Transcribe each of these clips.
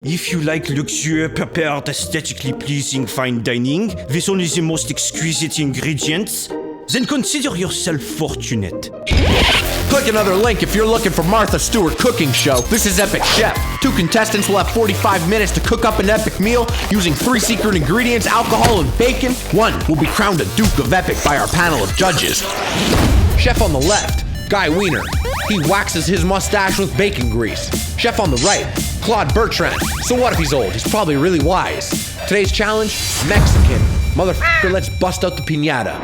If you like luxury prepared, aesthetically pleasing fine dining with only the most exquisite ingredients, then consider yourself fortunate. Click another link if you're looking for Martha Stewart cooking show. This is Epic Chef. 2 contestants will have 45 minutes to cook up an epic meal using 3 secret ingredients, alcohol, and bacon. 1 will be crowned a Duke of Epic by our panel of judges. Chef on the left, Guy Wiener. He waxes his mustache with bacon grease. Chef on the right, Claude Bertrand. So what if he's old? He's probably really wise. Today's challenge, Mexican. Motherfucker, let's bust out the piñata.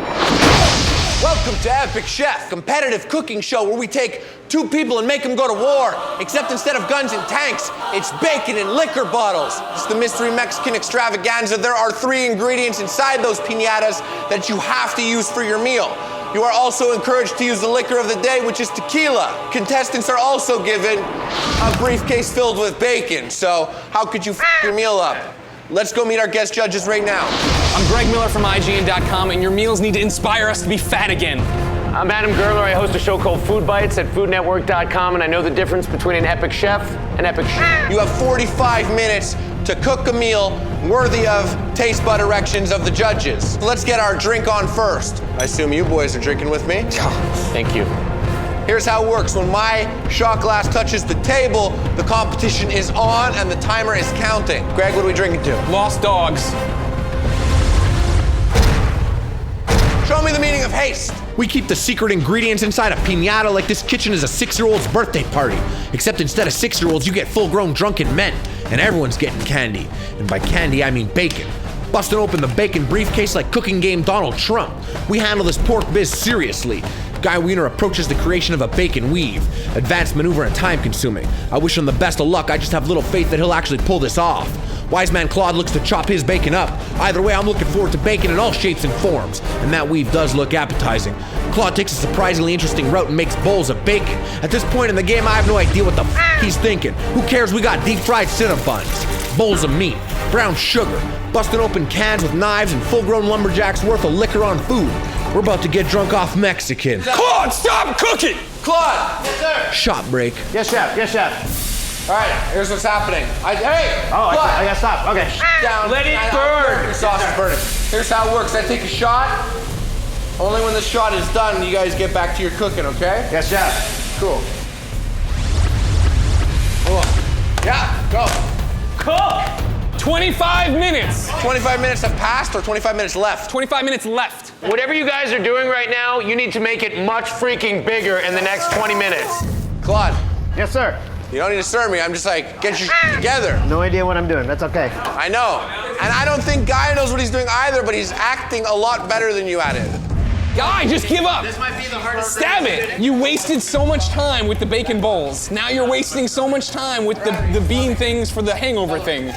Welcome to Epic Chef, competitive cooking show where we take 2 people and make them go to war. Except instead of guns and tanks, it's bacon and liquor bottles. It's the mystery Mexican extravaganza. There are 3 ingredients inside those piñatas that you have to use for your meal. You are also encouraged to use the liquor of the day, which is tequila. Contestants are also given a briefcase filled with bacon. So how could you f your meal up? Let's go meet our guest judges right now. I'm Greg Miller from IGN.com, and your meals need to inspire us to be fat again. I'm Adam Gerler. I host a show called Food Bites at FoodNetwork.com, and I know the difference between an epic chef and epic chef. You have 45 minutes to cook a meal worthy of taste bud erections of the judges. Let's get our drink on first. I assume you boys are drinking with me? Thank you. Here's how it works. When my shot glass touches the table, the competition is on and the timer is counting. Greg, what are we drinking to? Lost dogs. Show me the meaning of haste. We keep the secret ingredients inside a piñata like this kitchen is a 6-year-old's birthday party. Except instead of 6-year-olds, you get full-grown drunken men. And everyone's getting candy. And by candy, I mean bacon. Busting open the bacon briefcase like cooking game Donald Trump. We handle this pork biz seriously. Guy Wiener approaches the creation of a bacon weave. Advanced maneuver and time consuming. I wish him the best of luck. I just have little faith that he'll actually pull this off. Wise man Claude looks to chop his bacon up. Either way, I'm looking forward to bacon in all shapes and forms. And that weave does look appetizing. Claude takes a surprisingly interesting route and makes bowls of bacon. At this point in the game, I have no idea what the he's thinking. Who cares? We got deep fried Cinnabons, bowls of meat, brown sugar, busting open cans with knives, and full-grown lumberjacks worth of liquor on food. We're about to get drunk off Mexican. Claude, stop cooking! Claude! Yes, sir. Shot break. Yes, chef. Yes, chef. All right, here's what's happening. Hey! Oh, Claude! I gotta stop. Okay. Down. Let it burn. The sauce is burning. Here's how it works. I take a shot. Only when the shot is done, you guys get back to your cooking, okay? Yes, chef. Cool. Yeah, go. Cook! 25 minutes! 25 minutes have passed or 25 minutes left? 25 minutes left. Whatever you guys are doing right now, you need to make it much freaking bigger in the next 20 minutes. Claude, Yes, sir. you don't need to serve me. I'm just like, get your shit together. No idea what I'm doing. That's okay. I know. And I don't think Guy knows what he's doing either, but he's acting a lot better than you at it. Guy, just give up. This might be the hardest. Stab it. You wasted so much time with the bacon bowls. Now you're wasting so much time with the bean things for the hangover thing.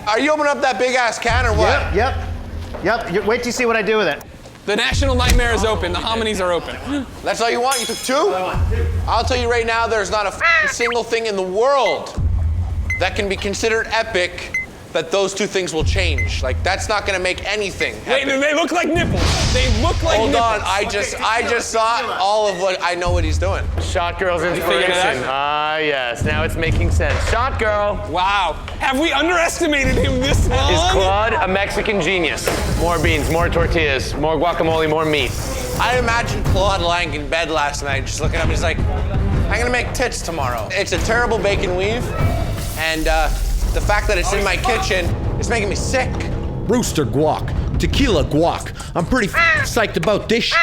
Are you opening up that big ass can or what? Yep. Wait till you see what I do with it. The national nightmare is open. The hominies are open. That's all you want? You took 2? I'll tell you right now, there's not a single thing in the world that can be considered epic that those 2 things will change. Like, that's not gonna make anything Wait, epic. they look like nipples. They look like Hold nipples. on, I just saw all of what, I know what he's doing. Shot girl's figured it inspiration. out? Ah, yes. Now it's making sense. Shot girl. Wow. Have we underestimated him this long? Is Claude a Mexican genius? More beans, more tortillas, more guacamole, more meat. I imagine Claude lying in bed last night, just looking up, he's like, I'm gonna make tits tomorrow. It's a terrible bacon weave, and the fact that it's in my kitchen is making me sick. Rooster guac, tequila guac. I'm pretty psyched about this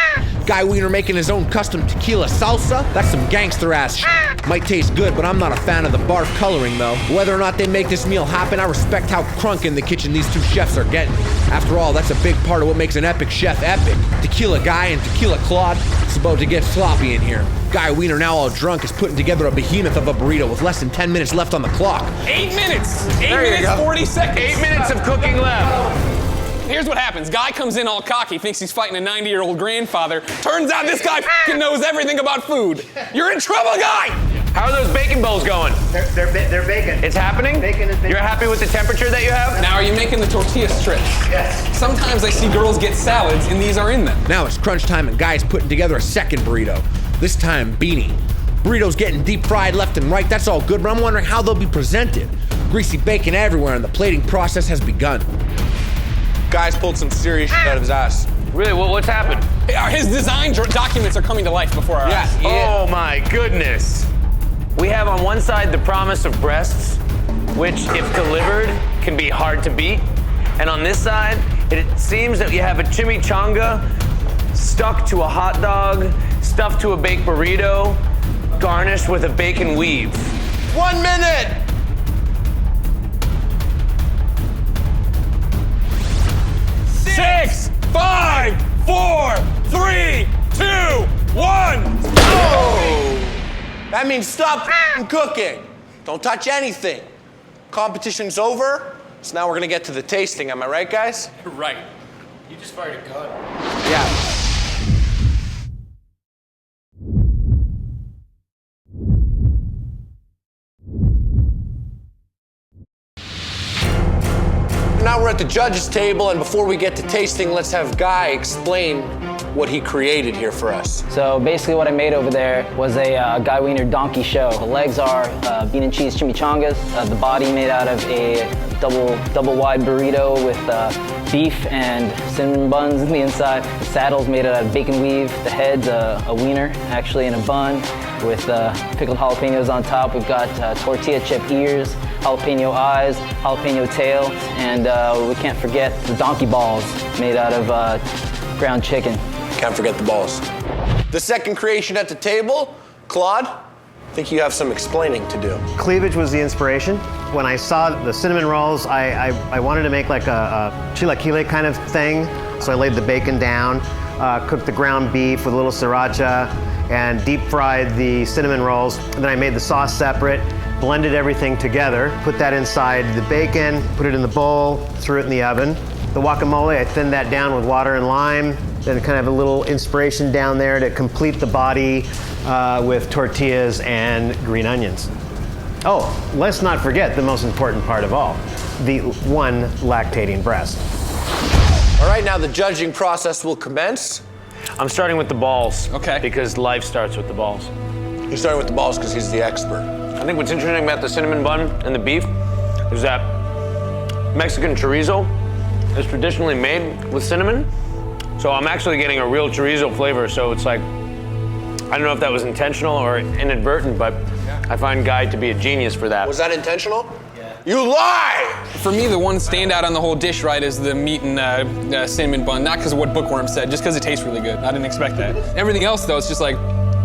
Guy Wiener making his own custom tequila salsa. That's some gangster ass Might taste good, but I'm not a fan of the barf coloring though. Whether or not they make this meal happen, I respect how crunk in the kitchen these 2 chefs are getting. After all, that's a big part of what makes an epic chef epic. Tequila Guy and Tequila Claude. It's about to get sloppy in here. Guy Wiener, now all drunk, is putting together a behemoth of a burrito with less than 10 minutes left on the clock. 8 minutes. 8 There you minutes, go. 40 seconds. 8 minutes of cooking left. Here's what happens. Guy comes in all cocky, thinks he's fighting a 90-year-old grandfather. Turns out this guy f***ing knows everything about food. You're in trouble, Guy! How are those bacon bowls going? They're bacon. It's happening? Bacon is bacon. You're happy with the temperature that you have? Now, are you making the tortilla strips? Yes. Sometimes I see girls get salads, and these are in them. Now it's crunch time and Guy's putting together a second burrito. This time, beanie. Burritos getting deep fried left and right, that's all good, but I'm wondering how they'll be presented. greasy bacon everywhere, and the plating process has begun. Guy's pulled some serious shit out of his ass. Really, what's happened? His design documents are coming to life before our eyes. Oh my goodness. We have on one side the promise of breasts, which, if delivered, can be hard to beat. And on this side, it seems that you have a chimichanga stuck to a hot dog, stuffed to a baked burrito, garnished with a bacon weave. 1 minute! Six, 5, 4, 3, 2, 1. Oh! That means stop cooking. Don't touch anything. Competition's over, so now we're gonna get to the tasting. Am I right, guys? Right. You just fired a gun. Yeah. Now we're at the judges' table, and before we get to tasting, let's have Guy explain what he created here for us. So basically what I made over there was a Guy Wiener donkey show. The legs are bean and cheese chimichangas, the body made out of a double wide burrito with beef and cinnamon buns in the inside. The saddle's made out of bacon weave. The head's a wiener, actually, in a bun with pickled jalapenos on top. We've got tortilla chip ears, jalapeno eyes, jalapeno tail, and we can't forget the donkey balls made out of ground chicken. Can't forget the balls. The second creation at the table, Claude, I think you have some explaining to do. Cleavage was the inspiration. When I saw the cinnamon rolls, I wanted to make like a chilaquile kind of thing. So I laid the bacon down, cooked the ground beef with a little sriracha, and deep fried the cinnamon rolls. And then I made the sauce separate, blended everything together, put that inside the bacon, put it in the bowl, threw it in the oven. The guacamole, I thinned that down with water and lime, then kind of a little inspiration down there to complete the body with tortillas and green onions. Oh, let's not forget the most important part of all, the one lactating breast. All right, now the judging process will commence. I'm starting with the balls. Okay. Because life starts with the balls. You're starting with the balls because he's the expert. I think what's interesting about the cinnamon bun and the beef is that Mexican chorizo is traditionally made with cinnamon. So I'm actually getting a real chorizo flavor. So it's like, I don't know if that was intentional or inadvertent, but I find Guy to be a genius for that. Was that intentional? Yeah. You lie! For me, the one standout on the whole dish, right, is the meat and cinnamon bun. Not because of what Bookworm said, just because it tastes really good. I didn't expect that. Everything else, though, it's just like,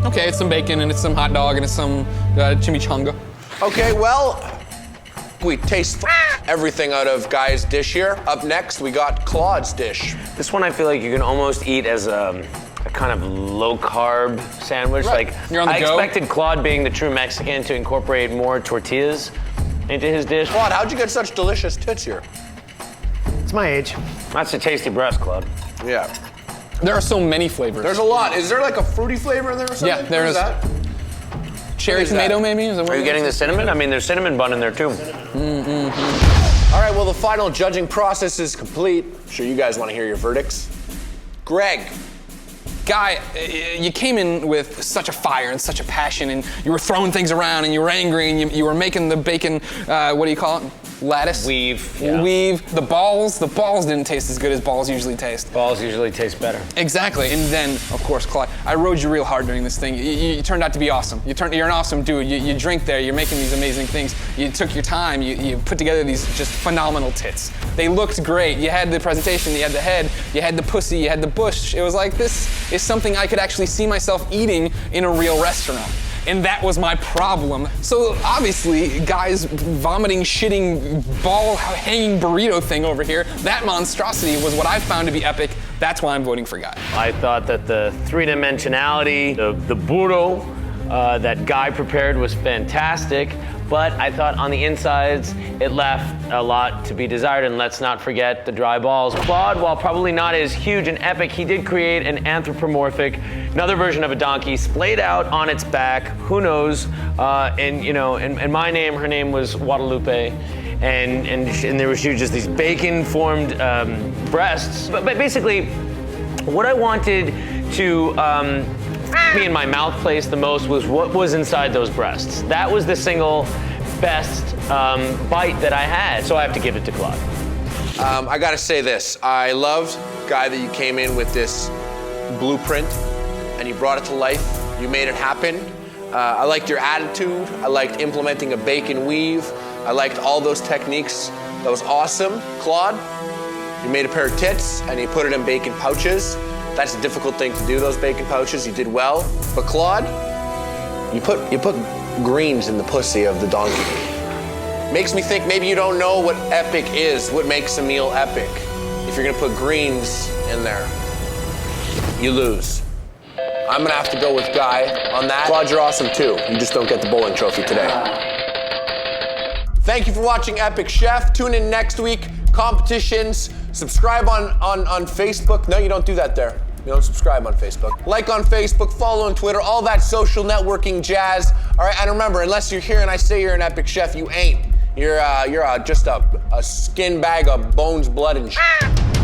okay, it's some bacon and it's some hot dog and it's some chimichanga. Okay, well, we taste everything out of Guy's dish here. Up next, we got Claude's dish. This one I feel like you can almost eat as a kind of low-carb sandwich. Right. Like, You're on the I go. expected Claude, being the true Mexican, to incorporate more tortillas into his dish. Claude, how'd you get such delicious tits here? It's my age. That's a tasty breast, Claude. Yeah. There are so many flavors. There's a lot. Is there like a fruity flavor in there or something? Yeah, there What is. that? Cherry What is tomato, that? maybe? Is that what Are you it getting is? the cinnamon? I mean, there's cinnamon bun in there, too. All right, well, the final judging process is complete. I'm sure you guys want to hear your verdicts. Greg. Guy, you came in with such a fire and such a passion, and you were throwing things around, and you were angry, and you were making the bacon, what do you call it? Lattice? Weave. Yeah. Weave. The balls didn't taste as good as balls usually taste. Balls usually taste better. Exactly, and then, of course, Claude, I rode you real hard during this thing. You turned out to be awesome. You're an awesome dude. You drink there, you're making these amazing things. You took your time, you put together these just phenomenal tits. They looked great. You had the presentation, you had the head, you had the pussy, you had the bush. It was like, this is something I could actually see myself eating in a real restaurant. And that was my problem. So obviously, Guy's vomiting, shitting, ball hanging burrito thing over here, that monstrosity was what I found to be epic. That's why I'm voting for Guy. I thought that the three-dimensionality, the burro that Guy prepared was fantastic, but I thought on the insides, it left a lot to be desired, and let's not forget the dry balls. Claude, while probably not as huge and epic, he did create an anthropomorphic, another version of a donkey, splayed out on its back, who knows, and you know, in my name, her name was Guadalupe, and there was just these bacon-formed breasts. But basically, what I wanted to me in my mouth place the most was what was inside those breasts. That was the single best bite that I had, so I have to give it to Claude. I gotta say this. I loved, Guy, that you came in with this blueprint and you brought it to life. You made it happen. I liked your attitude. I liked implementing a bacon weave. I liked all those techniques. That was awesome. Claude, you made a pair of tits and you put it in bacon pouches. That's a difficult thing to do, those bacon pouches. You did well. But Claude, you put greens in the pussy of the donkey. Makes me think maybe you don't know what epic is, what makes a meal epic. If you're gonna put greens in there, you lose. I'm gonna have to go with Guy on that. Claude, you're awesome too. You just don't get the bowling trophy today. Thank you for watching Epic Chef. Tune in next week. Competitions. Subscribe on Facebook. No, you don't do that there. You don't subscribe on Facebook. Like on Facebook, follow on Twitter, all that social networking jazz. All right, and remember, unless you're here and I say you're an epic chef, you ain't. You're just a skin bag of bones, blood, and shit.